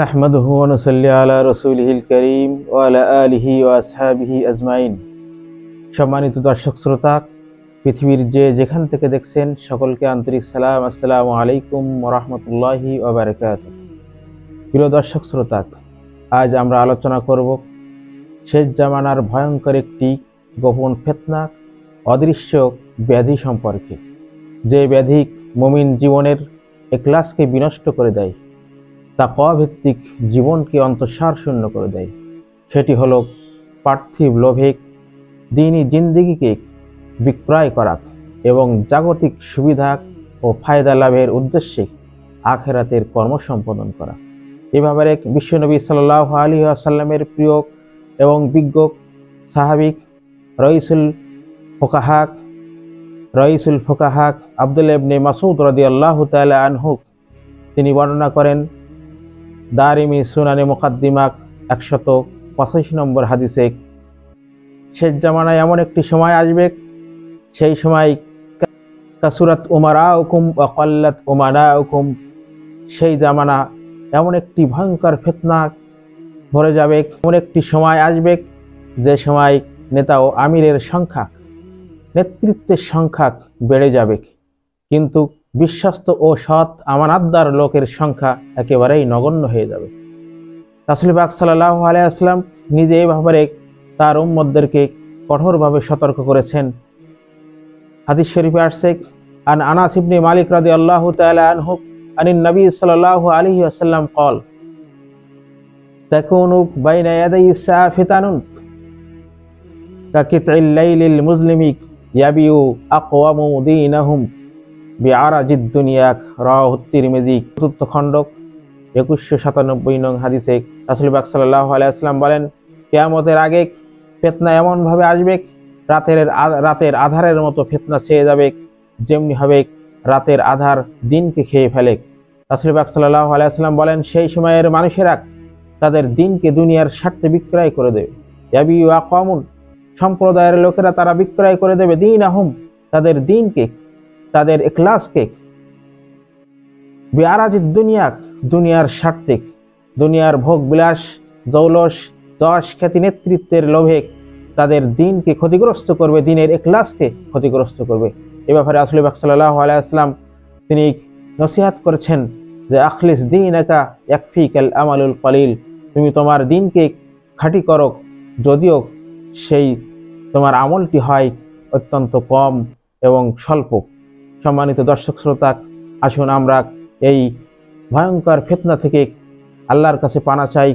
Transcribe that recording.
নাহমাদুহু ওয়া নুসাল্লি আলা রাসূলিহিল কারীম ওয়া আলা আলিহি ওয়া আসহাবিহি আজমাইন। সম্মানিত দর্শক শ্রোতা, পৃথিবীর যেখান থেকে দেখছেন সকলকে আন্তরিক সালাম। আসসালামু আলাইকুম ওয়া রাহমাতুল্লাহি ওয়া বারাকাতুহু। প্রিয় দর্শক শ্রোতা, আজ আমরা আলোচনা করব শেষ জামানার ভয়ঙ্কর একটি গোপন ফিতনা, অদৃশ্য ব্যাধি সম্পর্কে। যে ব্যাধি মুমিন জীবনের ইখলাসকে বিনষ্ট করে দেয়, তাকওয়া ভিত্তিক জীবনকে অন্তঃসার শূন্য করে দেয়। সেটি হলো পার্থিব লোভে দ্বীনি জিন্দেগিকে বিক্রয় করা এবং জাগতিক সুবিধা ও ফায়দা লাভের উদ্দেশ্যে আখিরাতের কর্ম সম্পাদন করা। এভাবে বিশ্বনবী সাল্লাল্লাহু আলাইহি ওয়াসাল্লামের প্রিয় এবং বিজ্ঞ সাহাবী রইসুল ফুকাহা আব্দুল্লাহ ইবনে মাসউদ রাদিয়াল্লাহু তাআলা আনহু তিনি বর্ণনা করেন, দারিমি সুনানে মুকাদ্দিমা 185 নম্বর হাদিসে, শেষ জামানায় এমন একটি সময় আসবে, সেই সময় কাসুরাত উমারাউকুম ওয়া কাল্লাত উমানাউকুম। সেই জামানা এমন একটি ভয়ঙ্কর ফিতনা ভরে যাবে, এমন একটি সময় আসবে যে সময় নেতা ও আমিরের সংখ্যা, নেতৃত্বের সংখ্যা বেড়ে যাবে, কিন্তু বিশ্বস্ত ও সৎ আমানতদার লোকের সংখ্যা একেবারেই নগণ্য হয়ে যাবে। রাসূল পাক সাল্লাল্লাহু আলাইহি ওয়াসাল্লাম নিজে এই ব্যাপারে তার উম্মতদেরকে কঠোরভাবে সতর্ক করেছেন। হাদিস শরীফে আসছে, আন আনাস ইবনে মালিক রাদিয়াল্লাহু তাআলা আনহু আনিন নবী সাল্লাল্লাহু আলাইহি ওয়াসাল্লাম قال তাকুনু বাইনা ইয়াদাই الساعة ফিতানুন কাকিতইল লাইলিল মুজলিমি ইয়াবিউ আকওয়ামু দীনাহুম বিআরাজিদ দুনিয়া। রাওয়াহু তিরমিজি। চতুর্থ খণ্ড 2197 নং হাদিসে রাসূল পাক সাল্লাল্লাহু আলাইহি ওয়াসাল্লাম বলেন, কিয়ামতের আগে ফিতনা এমন ভাবে আসবে, রাতের আধারের মতো ফিতনা ছেয়ে যাবে, যেমনি হবে রাতের আধার দিনকে খেয়ে ফেলে। রাসূল পাক সাল্লাল্লাহু আলাইহি ওয়াসাল্লাম বলেন, সেই সময়ের মানুষেরা তাদের দিনকে দুনিয়ার স্বার্থে বিক্রয় করে দেবে। ইয়াবিউ আকওয়ামুন, সম্প্রদায়ের লোকেরা তারা বিক্রয় করে দেবে দীনাহুম, তাদের দিনকে, তাদের ইখলাসকে, বিআরাজিদ দুনিয়া, দুনিয়ার স্বার্থে, দুনিয়ার ভোগ বিলাস, জৌলস, যশ, খ্যাতি, নেতৃত্বের লোভে তাদের দিনকে ক্ষতিগ্রস্ত করবে, দিনের ইখলাসকে ক্ষতিগ্রস্ত করবে। এ ব্যাপারে রাসূল পাক সাল্লাল্লাহু আলাইহি ওয়াসাল্লাম তিনি নসিহত করেছেন যে আখলিস দীনাকা ইয়াকফিকাল আমালুল কলিল, তুমি তোমার দিনকে খাঁটি করো, যদিও সেই তোমার আমলটি হয় অত্যন্ত কম এবং স্বল্প। সম্মানিত দর্শক শ্রোতা, আসুন আমরা এই ভয়ঙ্কর ফিতনা থেকে আল্লাহর কাছে পানা চাই।